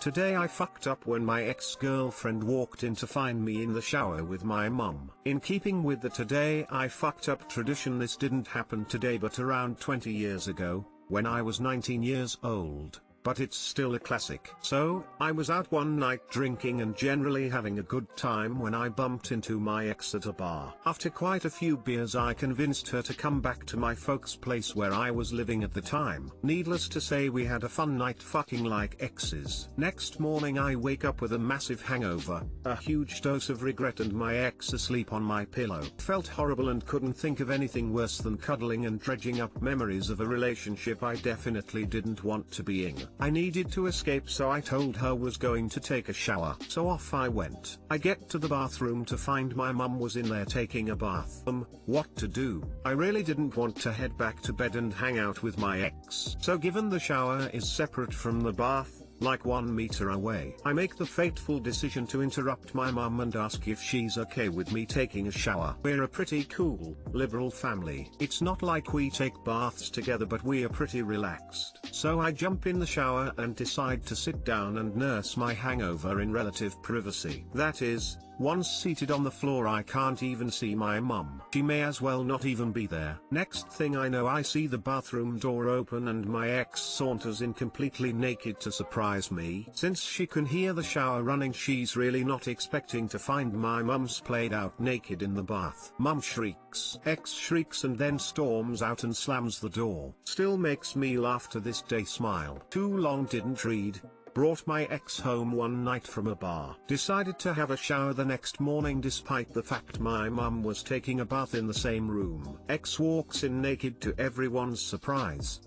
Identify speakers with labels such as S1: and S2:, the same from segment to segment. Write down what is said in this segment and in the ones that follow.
S1: Today I fucked up when my ex-girlfriend walked in to find me in the shower with my mum. In keeping with the today I fucked up tradition, this didn't happen today but around 20 years ago, when I was 19 years old. But it's still a classic. So, I was out one night drinking and generally having a good time when I bumped into my ex at a bar. After quite a few beers I convinced her to come back to my folks' place where I was living at the time. Needless to say, we had a fun night fucking like exes. Next morning I wake up with a massive hangover, a huge dose of regret, and my ex asleep on my pillow. Felt horrible and couldn't think of anything worse than cuddling and dredging up memories of a relationship I definitely didn't want to be in. I needed to escape, so I told her I was going to take a shower. So off I went. I get to the bathroom to find my mum was in there taking a bath. What to do? I really didn't want to head back to bed and hang out with my ex. So given the shower is separate from the bath, like 1 meter away, I make the fateful decision to interrupt my mum and ask if she's okay with me taking a shower. We're a pretty cool, liberal family. It's not like we take baths together, but we are pretty relaxed. So I jump in the shower and decide to sit down and nurse my hangover in relative privacy. That is, once seated on the floor I can't even see my mum. She may as well not even be there. Next thing I know I see the bathroom door open and my ex saunters in completely naked to surprise me. Since she can hear the shower running, she's really not expecting to find my mum splayed out naked in the bath. Mum shrieks, ex shrieks, and then storms out and slams the door. Still makes me laugh to this day. Smile. Too long didn't read. Brought my ex home one night from a bar. Decided to have a shower the next morning despite the fact my mum was taking a bath in the same room. Ex walks in naked to everyone's surprise.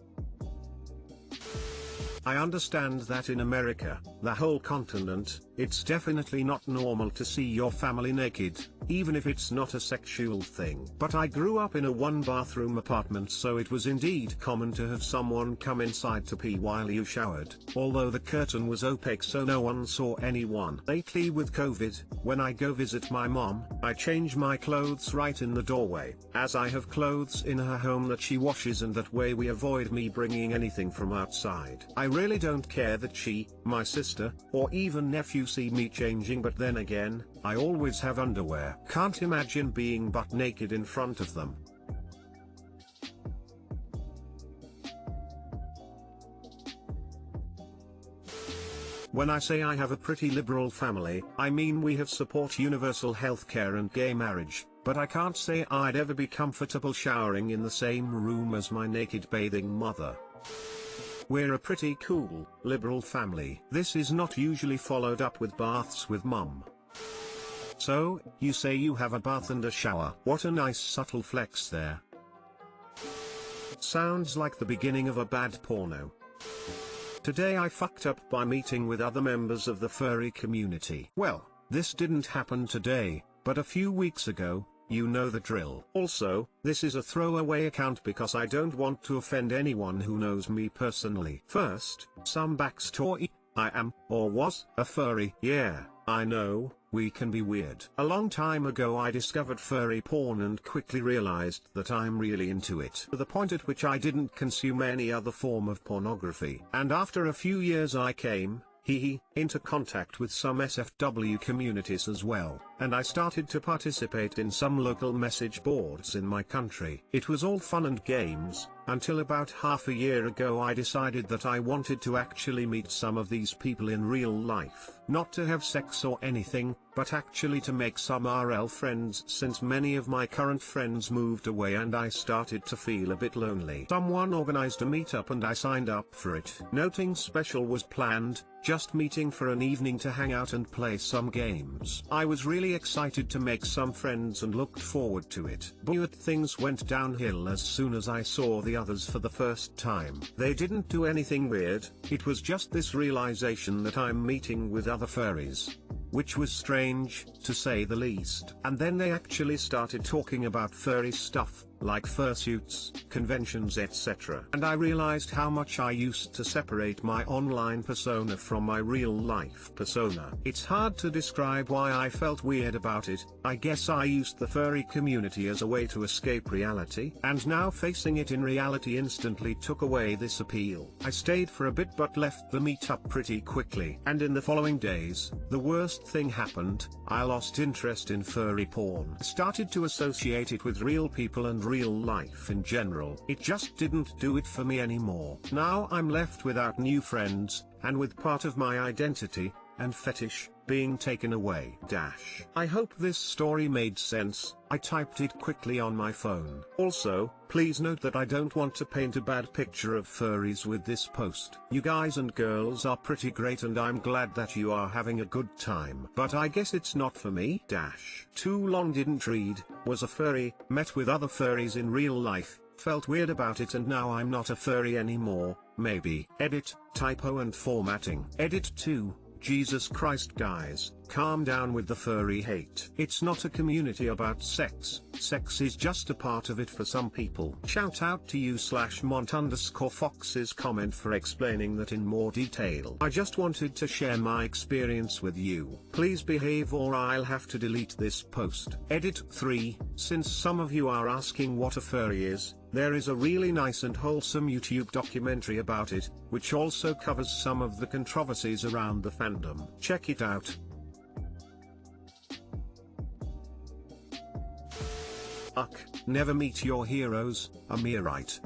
S1: I understand that in America, the whole continent, it's definitely not normal to see your family naked, even if it's not a sexual thing. But I grew up in a one-bathroom apartment, so it was indeed common to have someone come inside to pee while you showered, although the curtain was opaque so no one saw anyone. Lately with COVID, when I go visit my mom, I change my clothes right in the doorway, as I have clothes in her home that she washes, and that way we avoid me bringing anything from outside. I really don't care that she, my sister, or even nephew see me changing, but then again, I always have underwear. Can't imagine being butt naked in front of them. When I say I have a pretty liberal family, I mean we have support universal healthcare and gay marriage, but I can't say I'd ever be comfortable showering in the same room as my naked bathing mother. We're a pretty cool, liberal family. This is not usually followed up with baths with mum. So, you say you have a bath and a shower. What a nice subtle flex there. Sounds like the beginning of a bad porno. Today I fucked up by meeting with other members of the furry community. Well, this didn't happen today, but a few weeks ago. You know the drill. Also, this is a throwaway account because I don't want to offend anyone who knows me personally. First, some backstory. I am, or was, a furry. Yeah, I know, we can be weird. A long time ago I discovered furry porn and quickly realized that I'm really into it, to the point at which I didn't consume any other form of pornography. And after a few years I came, into contact with some SFW communities as well, and I started to participate in some local message boards in my country. It was all fun and games, until about half a year ago I decided that I wanted to actually meet some of these people in real life. Not to have sex or anything, but actually to make some RL friends, since many of my current friends moved away and I started to feel a bit lonely. Someone organized a meetup and I signed up for it. Nothing special was planned, just meeting for an evening to hang out and play some games. I was really excited to make some friends and looked forward to it. But things went downhill as soon as I saw the others for the first time. They didn't do anything weird, it was just this realization that I'm meeting with other furries. Which was strange, to say the least. And then they actually started talking about furry stuff, like fursuits, conventions etc. And I realized how much I used to separate my online persona from my real life persona. It's hard to describe why I felt weird about it. I guess I used the furry community as a way to escape reality, and now facing it in reality instantly took away this appeal. I stayed for a bit but left the meetup pretty quickly, and in the following days, the worst thing happened. I lost interest in furry porn. I started to associate it with real people and real life in general. It just didn't do it for me anymore. Now I'm left without new friends, and with part of my identity and fetish being taken away. I hope this story made sense. I typed it quickly on my phone. Also, please note that I don't want to paint a bad picture of furries with this post. You guys and girls are pretty great and I'm glad that you are having a good time. But I guess it's not for me. Too long didn't read, was a furry, met with other furries in real life, felt weird about it and now I'm not a furry anymore, maybe. Edit, typo and formatting. Edit 2. Jesus Christ guys, calm down with the furry hate. It's not a community about sex, sex is just a part of it for some people. Shout out to you /Mont_Fox's comment for explaining that in more detail. I just wanted to share my experience with you. Please behave or I'll have to delete this post. Edit 3, since some of you are asking what a furry is, there is a really nice and wholesome YouTube documentary about it, which also covers some of the controversies around the fandom. Check it out. Never meet your heroes, Amirite.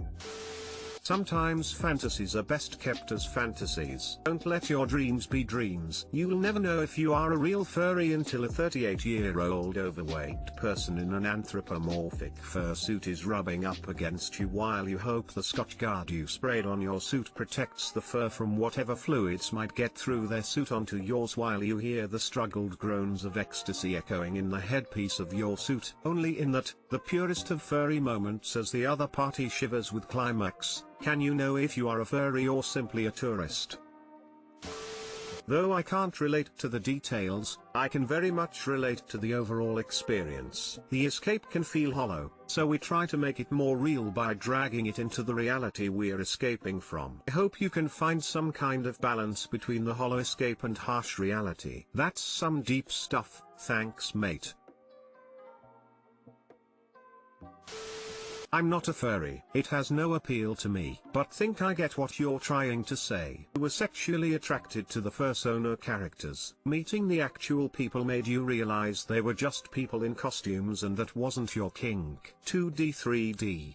S1: Sometimes fantasies are best kept as fantasies. Don't let your dreams be dreams. You'll never know if you are a real furry until a 38-year-old overweight person in an anthropomorphic fursuit is rubbing up against you while you hope the Scotch Guard you sprayed on your suit protects the fur from whatever fluids might get through their suit onto yours while you hear the struggled groans of ecstasy echoing in the headpiece of your suit. Only in that, the purest of furry moments as the other party shivers with climax, can you know if you are a furry or simply a tourist. Though I can't relate to the details, I can very much relate to the overall experience. The escape can feel hollow, so we try to make it more real by dragging it into the reality we're escaping from. I hope you can find some kind of balance between the hollow escape and harsh reality. That's some deep stuff, thanks mate. I'm not a furry. It has no appeal to me. But think I get what you're trying to say. You were sexually attracted to the fursona characters. Meeting the actual people made you realize they were just people in costumes and that wasn't your kink. 2D 3D.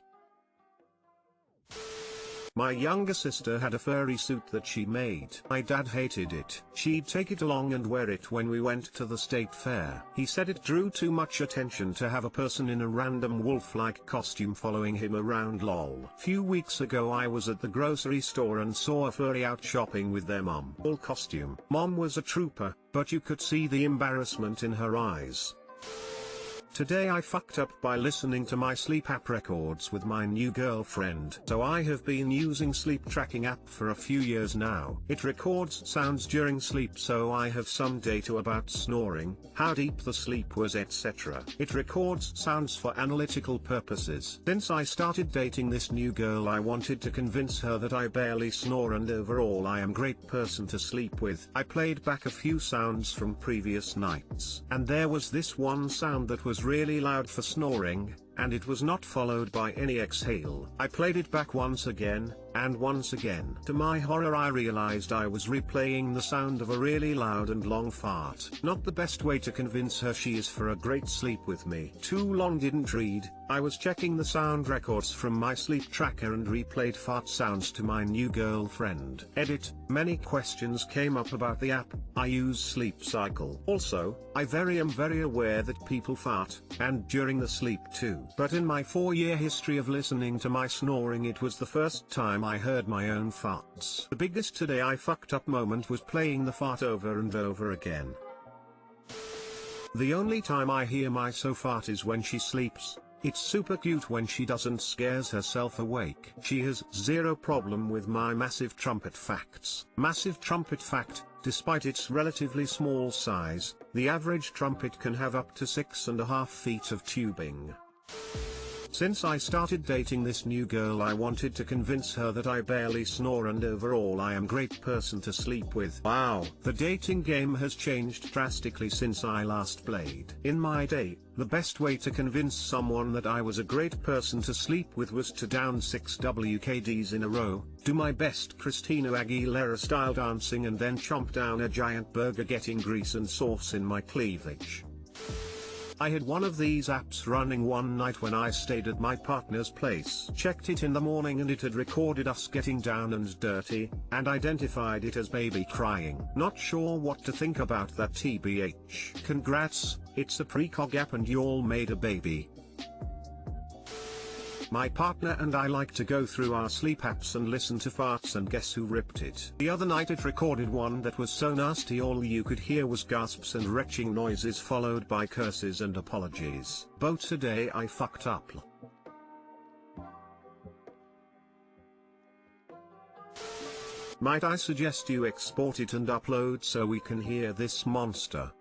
S1: My younger sister had a furry suit that she made. My dad hated it. She'd take it along and wear it when we went to the state fair. He said it drew too much attention to have a person in a random wolf-like costume following him around lol. Few weeks ago I was at the grocery store and saw a furry out shopping with their mom. Full costume. Mom was a trooper, but you could see the embarrassment in her eyes. Today I fucked up by listening to my sleep app records with my new girlfriend. So I have been using sleep tracking app for a few years now. It records sounds during sleep so I have some data about snoring, how deep the sleep was etc. It records sounds for analytical purposes. Since I started dating this new girl I wanted to convince her that I barely snore and overall I am a great person to sleep with. I played back a few sounds from previous nights. And there was this one sound that was really loud for snoring, and it was not followed by any exhale. I played it back once again, and once again. To my horror I realized I was replaying the sound of a really loud and long fart. Not the best way to convince her she is for a great sleep with me. Too long didn't read, I was checking the sound records from my sleep tracker and replayed fart sounds to my new girlfriend. Edit, many questions came up about the app. I use Sleep Cycle. Also, I am very aware that people fart, and during the sleep too. But in my 4-year history of listening to my snoring it was the first time I heard my own farts. The biggest today I fucked up moment was playing the fart over and over again. The only time I hear my so fart is when she sleeps. It's super cute when she doesn't scares herself awake. She has zero problem with my massive trumpet facts. Massive trumpet fact, despite its relatively small size, the average trumpet can have up to 6.5 feet of tubing. Since I started dating this new girl, I wanted to convince her that I barely snore and overall I am a great person to sleep with. Wow. The dating game has changed drastically since I last played. In my day, the best way to convince someone that I was a great person to sleep with was to down 6 WKDs in a row, do my best Christina Aguilera style dancing and then chomp down a giant burger, getting grease and sauce in my cleavage. I had one of these apps running one night when I stayed at my partner's place. Checked it in the morning and it had recorded us getting down and dirty, and identified it as baby crying. Not sure what to think about that, TBH. Congrats, it's a precog app and y'all made a baby. My partner and I like to go through our sleep apps and listen to farts, and guess who ripped it? The other night it recorded one that was so nasty all you could hear was gasps and retching noises followed by curses and apologies. But today I fucked up. Might I suggest you export it and upload so we can hear this monster?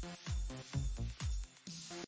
S2: Thank you.